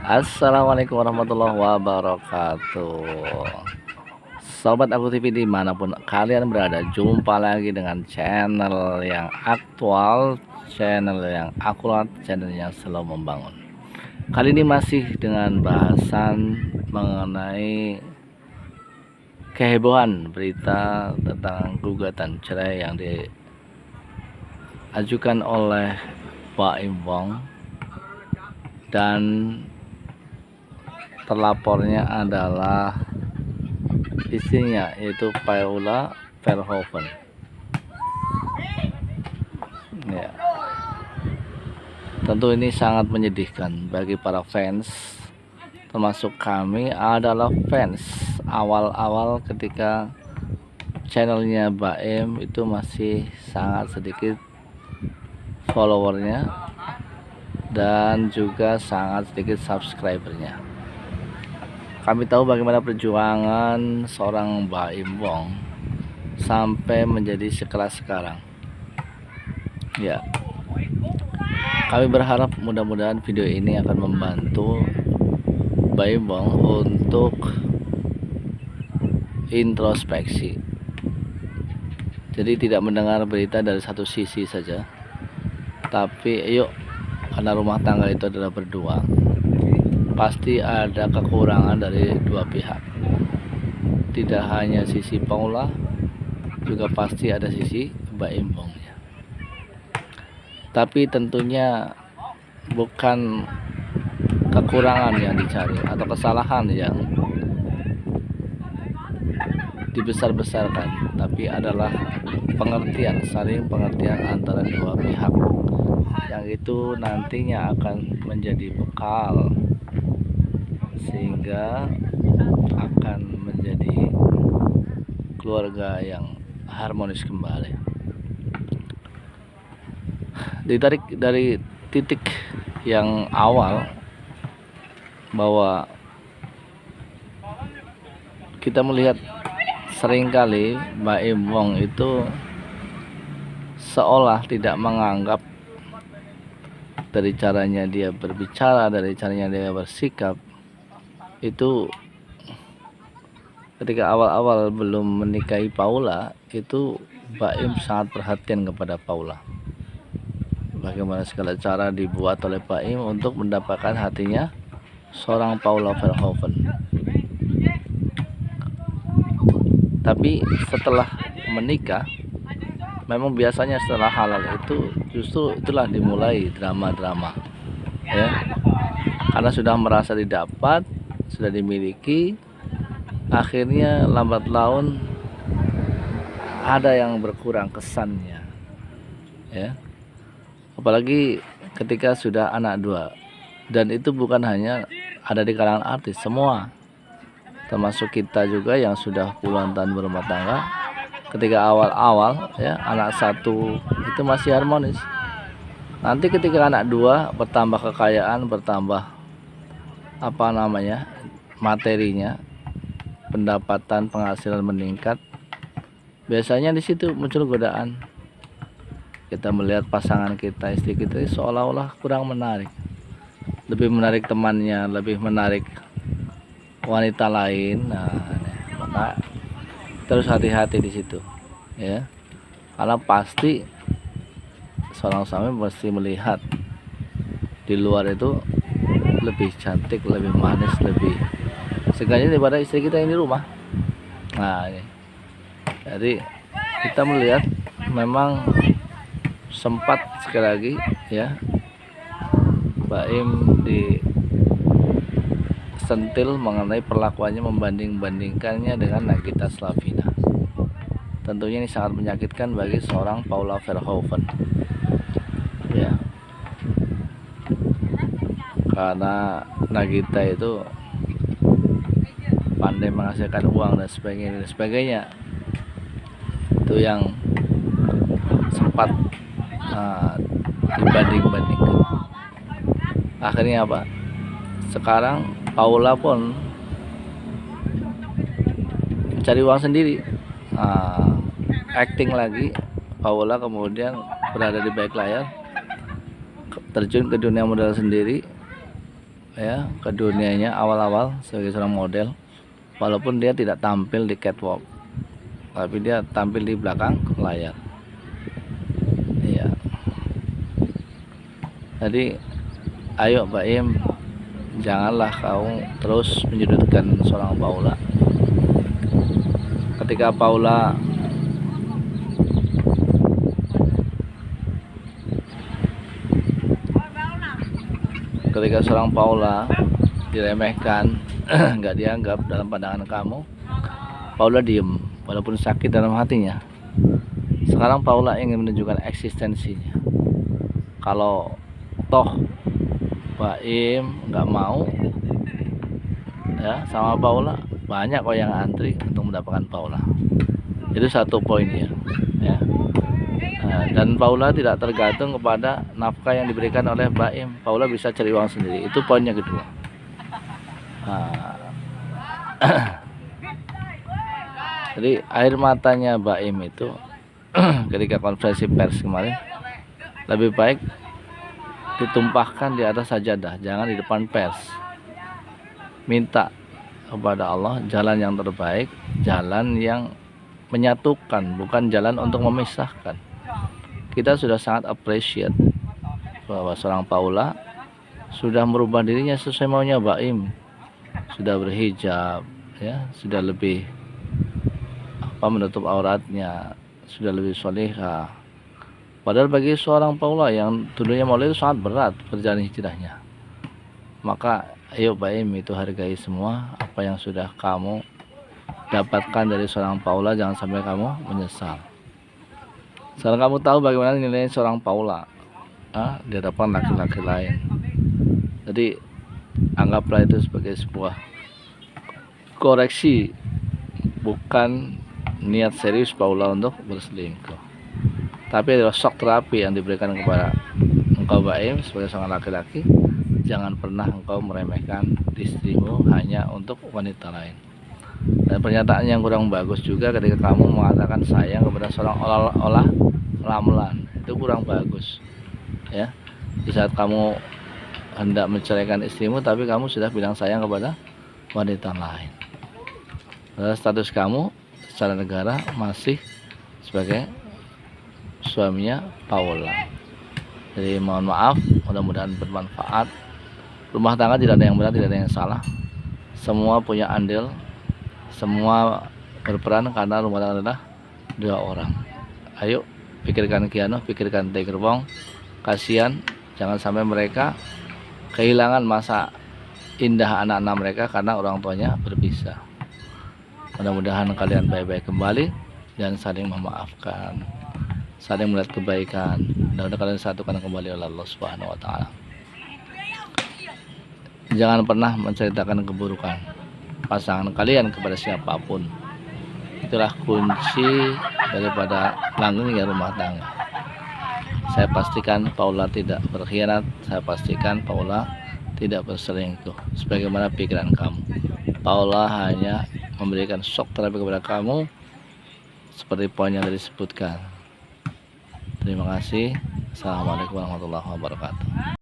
Assalamualaikum warahmatullahi wabarakatuh. Sobat Aku TV dimanapun kalian berada, jumpa lagi dengan channel yang aktual, channel yang akurat, channel yang selalu membangun. Kali ini masih dengan bahasan mengenai kehebohan berita tentang gugatan cerai yang diajukan oleh Baim Wong dan terlapornya adalah istrinya, yaitu Paula Verhoeven. Ya, tentu ini sangat menyedihkan bagi para fans, termasuk kami adalah fans awal-awal ketika channelnya Baim itu masih sangat sedikit followernya dan juga sangat sedikit subscribernya. Kami tahu bagaimana perjuangan seorang Baim Wong sampai menjadi sekelas sekarang. Ya, kami berharap mudah-mudahan video ini akan membantu Baim Wong untuk introspeksi. Jadi tidak mendengar berita dari satu sisi saja, tapi yuk, karena rumah tangga itu adalah berdua, pasti ada kekurangan dari dua pihak. Tidak hanya sisi Paula, juga pasti ada sisi Baim Wongnya. Tapi tentunya bukan kekurangan yang dicari atau kesalahan yang dibesar-besarkan, tapi adalah pengertian, saling pengertian antara dua pihak, yang itu nantinya akan menjadi bekal sehingga akan menjadi keluarga yang harmonis kembali. Ditarik dari titik yang awal bahwa kita melihat seringkali Baim Wong itu seolah tidak menganggap, dari caranya dia berbicara, dari caranya dia bersikap, itu ketika awal-awal belum menikahi Paula, itu Baim sangat perhatian kepada Paula. Bagaimana segala cara dibuat oleh Baim untuk mendapatkan hatinya seorang Paula Verhoeven. Tapi setelah menikah, memang biasanya setelah halal itu justru itulah dimulai drama-drama, ya, karena sudah merasa didapat, sudah dimiliki, akhirnya lambat laun ada yang berkurang kesannya, ya, apalagi ketika sudah anak dua. Dan itu bukan hanya ada di kalangan artis, semua, termasuk kita juga yang sudah puluhan tahun berumah tangga, ketika awal-awal, ya, anak satu itu masih harmonis. Nanti ketika anak dua bertambah kekayaan, bertambah materinya, pendapatan, penghasilan meningkat, biasanya di situ muncul godaan. Kita melihat pasangan kita, istri kita, seolah-olah kurang menarik, lebih menarik temannya, lebih menarik wanita lain. Nah, maka terus hati-hati di situ, ya, karena pasti seorang suami mesti melihat di luar itu lebih cantik, lebih manis, lebih segalanya daripada istri kita yang di rumah. Nah, ini jadi kita melihat memang sempat sekali lagi, ya, Baim disentil mengenai perlakuannya, membanding-bandingkannya dengan Nagita Slavina. Tentunya ini sangat menyakitkan bagi seorang Paula Verhoeven, ya, karena Nagita itu pandai menghasilkan uang dan sebagainya, itu yang sempat dibanding-bandingkan. Akhirnya apa? Sekarang Paula pun mencari uang sendiri, acting lagi. Paula kemudian berada di balik layar, terjun ke dunia modal sendiri, ya ke dunianya awal-awal sebagai seorang model, walaupun dia tidak tampil di catwalk, tapi dia tampil di belakang layar. Iya. Jadi ayo Baim, janganlah kau terus menyudutkan seorang Paula. Ketika seorang Paula diremehkan, nggak dianggap dalam pandangan kamu, Paula diem walaupun sakit dalam hatinya. Sekarang Paula ingin menunjukkan eksistensinya. Kalau toh Baim nggak mau ya sama Paula, banyak kok yang antri untuk mendapatkan Paula. Itu satu poinnya ya. Dan Paula tidak tergantung kepada nafkah yang diberikan oleh Baim. Paula bisa cari uang sendiri. Itu poinnya kedua. Jadi air matanya Baim itu ketika konferensi pers kemarin lebih baik ditumpahkan di atas sajadah, jangan di depan pers. Minta kepada Allah jalan yang terbaik, jalan yang menyatukan, bukan jalan untuk memisahkan. Kita sudah sangat appreciate bahwa seorang Paula sudah merubah dirinya sesuai maunya Baim, sudah berhijab ya, sudah lebih menutup auratnya, sudah lebih solehah. Padahal bagi seorang Paula yang dulunya Maulid itu sangat berat perjalanan hijrahnya. Maka ayo Baim itu hargai semua apa yang sudah kamu dapatkan dari seorang Paula, jangan sampai kamu menyesal. Sekarang kamu tahu bagaimana nilai seorang Paula di hadapan laki-laki lain. Jadi anggaplah itu sebagai sebuah koreksi, bukan niat serius Paula untuk berselingkuh, tapi adalah shock terapi yang diberikan kepada engkau Baim sebagai seorang laki-laki. Jangan pernah engkau meremehkan istrimu hanya untuk wanita lain. Dan pernyataan yang kurang bagus juga ketika kamu mengatakan sayang kepada seorang olah ramlan, itu kurang bagus ya. Di saat kamu hendak menceraikan istrimu, tapi kamu sudah bilang sayang kepada wanita lain. Padahal status kamu secara negara masih sebagai suaminya Paula. Jadi mohon maaf, mudah-mudahan bermanfaat. Rumah tangga tidak ada yang benar, tidak ada yang salah. Semua punya andil, semua berperan, karena rumah tangga adalah dua orang. Ayo pikirkan Kiano, pikirkan Tegerbong. Kasihan, jangan sampai mereka kehilangan masa indah anak-anak mereka karena orang tuanya berpisah. Mudah-mudahan kalian baik-baik kembali dan saling memaafkan, saling melihat kebaikan. Mudah-mudahan kalian satukan kembali oleh Allah Subhanahu wa Ta'ala. Jangan pernah menceritakan keburukan pasangan kalian kepada siapapun. Itulah kunci daripada langgengnya rumah tangga. Saya pastikan Paula tidak berkhianat, saya pastikan Paula tidak berselingkuh sebagaimana pikiran kamu. Paula hanya memberikan shock terapi kepada kamu seperti poin yang disebutkan. Terima kasih. Assalamualaikum warahmatullahi wabarakatuh.